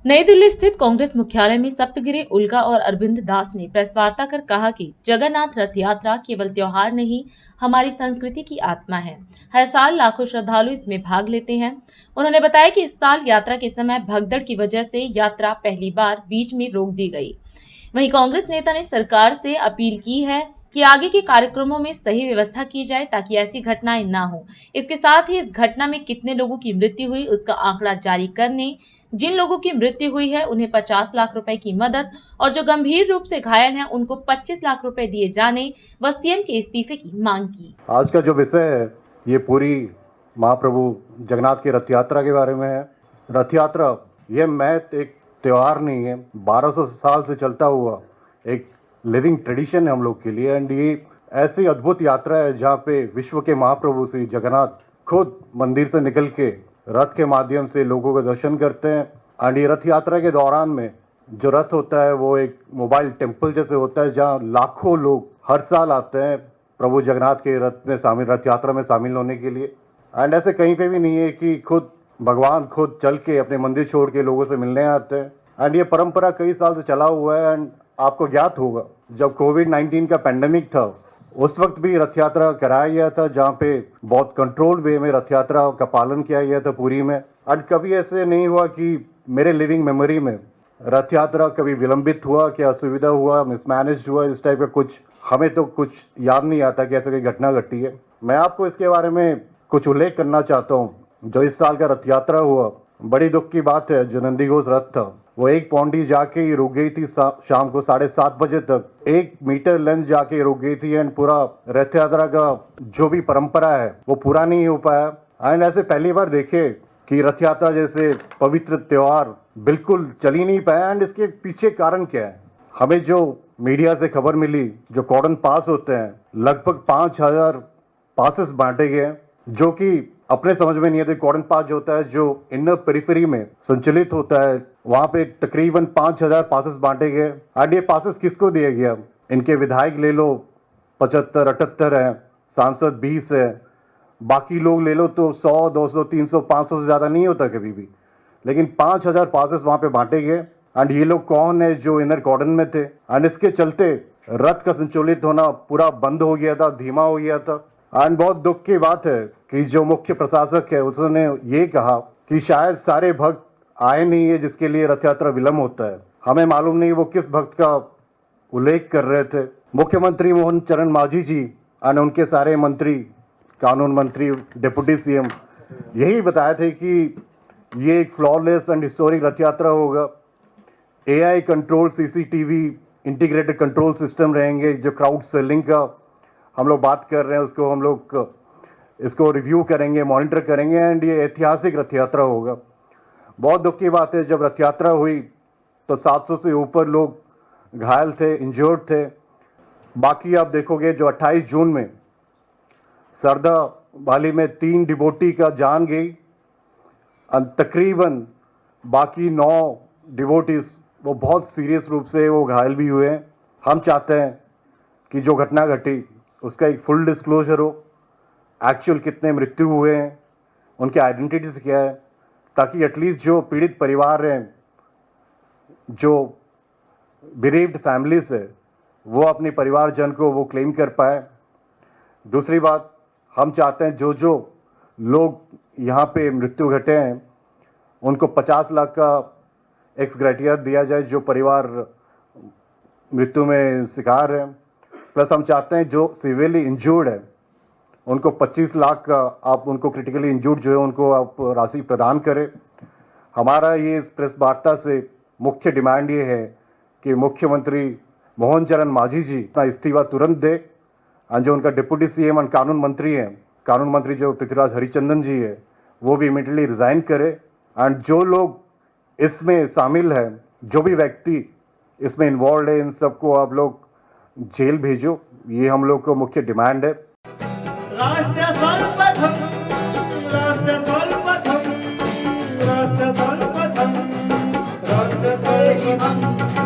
नई दिल्ली स्थित कांग्रेस मुख्यालय में सप्तगिरी उल्का और अरविंद दास ने प्रेस वार्ता कर कहा कि जगन्नाथ रथ यात्रा केवल त्योहार नहीं, हमारी संस्कृति की आत्मा है। हर साल लाखों श्रद्धालु इसमें भाग लेते हैं। उन्होंने बताया कि इस साल यात्रा के समय भगदड़ की वजह से यात्रा पहली बार बीच में रोक दी गई। वहीं कांग्रेस नेता ने सरकार से अपील की है कि आगे के कार्यक्रमों में सही व्यवस्था की जाए ताकि ऐसी घटनाएं ना हो। इसके साथ ही इस घटना में कितने लोगों की मृत्यु हुई उसका आंकड़ा जारी करने, जिन लोगों की मृत्यु हुई है उन्हें 50 लाख रुपए की मदद और जो गंभीर रूप से घायल हैं उनको 25 लाख रुपए दिए जाने व सीएम के इस्तीफे की मांग की। आज का जो विषय है ये पूरी महाप्रभु जगन्नाथ की रथ यात्रा के बारे में है। रथ यात्रा ये महज एक त्योहार नहीं है, 1200 साल से चलता हुआ एक लिविंग ट्रेडिशन है हम लोग के लिए। एंड ये ऐसी अद्भुत यात्रा है जहाँ पे विश्व के महाप्रभु श्री जगन्नाथ खुद मंदिर से निकल के रथ के माध्यम से लोगों का दर्शन करते हैं। एंड ये रथ यात्रा के दौरान में जो रथ होता है वो एक मोबाइल टेम्पल जैसे होता है जहाँ लाखों लोग हर साल आते हैं प्रभु जगन्नाथ के रथ यात्रा में शामिल होने के लिए। एंड ऐसे कहीं पे भी नहीं है कि खुद भगवान खुद चल के अपने मंदिर छोड़ के लोगों से मिलने आते हैं। एंड ये परंपरा कई साल से चला हुआ है। एंड आपको ज्ञात होगा जब कोविड-19 का पैंडेमिक था उस वक्त भी रथ यात्रा कराया गया था जहाँ पे बहुत कंट्रोल वे में रथ यात्रा का पालन किया गया था पुरी में। एंड कभी ऐसे नहीं हुआ कि मेरे लिविंग मेमोरी में रथ यात्रा कभी विलंबित हुआ, क्या असुविधा हुआ, मिसमैनेज हुआ, इस टाइप का कुछ हमें तो कुछ याद नहीं आता कि ऐसे कोई घटना घटी है। मैं आपको इसके बारे में कुछ उल्लेख करना चाहता हूँ। जो इस साल का रथ यात्रा हुआ, बड़ी दुख की बात है, जो नंदीघोष रथ था वो एक पौंडी जाके ही रुक गई थी। शाम को 7:30 बजे तक 1 मीटर लेंथ जाके रुक गई थी। एंड पूरा रथ यात्रा का जो भी परंपरा है वो पूरा नहीं हो पाया। एंड ऐसे पहली बार देखे कि रथ यात्रा जैसे पवित्र त्योहार बिल्कुल चल ही नहीं पाया। एंड इसके पीछे कारण क्या है? हमें जो मीडिया से खबर मिली, जो कॉर्डन पास होते हैं, लगभग 5000 पासेस बांटे गए, जो कि अपने समझ में नहीं आते। कॉर्डन पास जो होता है जो इनर पेरिफेरी में संचालित होता है, वहां पे तकरीबन 5000 पासेस बांटे गए। एंड ये पासेस किसको दिया गया? इनके विधायक ले लो 75 78 है, सांसद 20 है, बाकी लोग ले लो तो 100 200 300 500 से ज्यादा नहीं होता कभी भी। लेकिन 5000 पासेस वहां पे बांटे गए। एंड ये लोग कौन है? जो इनर कॉर्डन में थे। एंड इसके चलते रथ का संचालित होना पूरा बंद हो गया था, धीमा हो गया था। एंड बहुत दुख की बात है कि जो मुख्य प्रशासक है उसने ये कहा कि शायद सारे भक्त आए नहीं है जिसके लिए रथ यात्रा विलंब होता है। हमें मालूम नहीं वो किस भक्त का उल्लेख कर रहे थे। मुख्यमंत्री मोहन चरण मांझी जी और उनके सारे मंत्री, कानून मंत्री, डिप्टी सीएम यही बताए थे कि ये एक फ्लॉलेस एंड हिस्टोरिक रथ यात्रा होगा। AI control CCTV integrated control system रहेंगे। जो क्राउड सेलिंग का हम लोग बात कर रहे हैं उसको हम लोग इसको रिव्यू करेंगे, मॉनिटर करेंगे। एंड ये ऐतिहासिक रथ यात्रा होगा। बहुत दुख की बात है, जब रथ यात्रा हुई तो 700 से ऊपर लोग घायल थे, इंजर्ड थे। बाकी आप देखोगे जो 28 जून में सरदा वाली में 3 डिवोटी का जान गई, तकरीबन बाकी 9 डिवोटीज वो बहुत सीरियस रूप से वो घायल भी हुए हैं। हम चाहते हैं कि जो घटना घटी उसका एक फुल डिस्क्लोजर हो, एक्चुअल कितने मृत्यु हुए हैं, उनकी आइडेंटिटीज क्या है, ताकि एटलीस्ट जो पीड़ित परिवार हैं, जो बिरीव्ड फैमिलीज है, वो अपने परिवारजन को वो क्लेम कर पाए। दूसरी बात, हम चाहते हैं जो जो लोग यहाँ पे मृत्यु घटे हैं उनको 50 लाख का एक्स ग्रेटिया दिया जाए जो परिवार मृत्यु में शिकार है। प्लस हम चाहते हैं जो सिवियरली इंजर्ड है उनको 25 लाख का आप उनको क्रिटिकली इंजर्ड जो है उनको आप राशि प्रदान करें। हमारा ये इस प्रेस वार्ता से मुख्य डिमांड ये है कि मुख्यमंत्री मोहन चरण मांझी जी अपना इस्तीफा तुरंत दे। और जो उनका डिप्टी सीएम और कानून मंत्री हैं, कानून मंत्री जो पृथ्वीराज हरिचंदन जी है, वो भी इमीडिएटली रिजाइन करे। एंड जो लोग इसमें शामिल है, जो भी व्यक्ति इसमें इन्वॉल्व है, इन सबको आप लोग जेल भेजो। ये हम लोग को मुख्य डिमांड है। राष्ट्रीय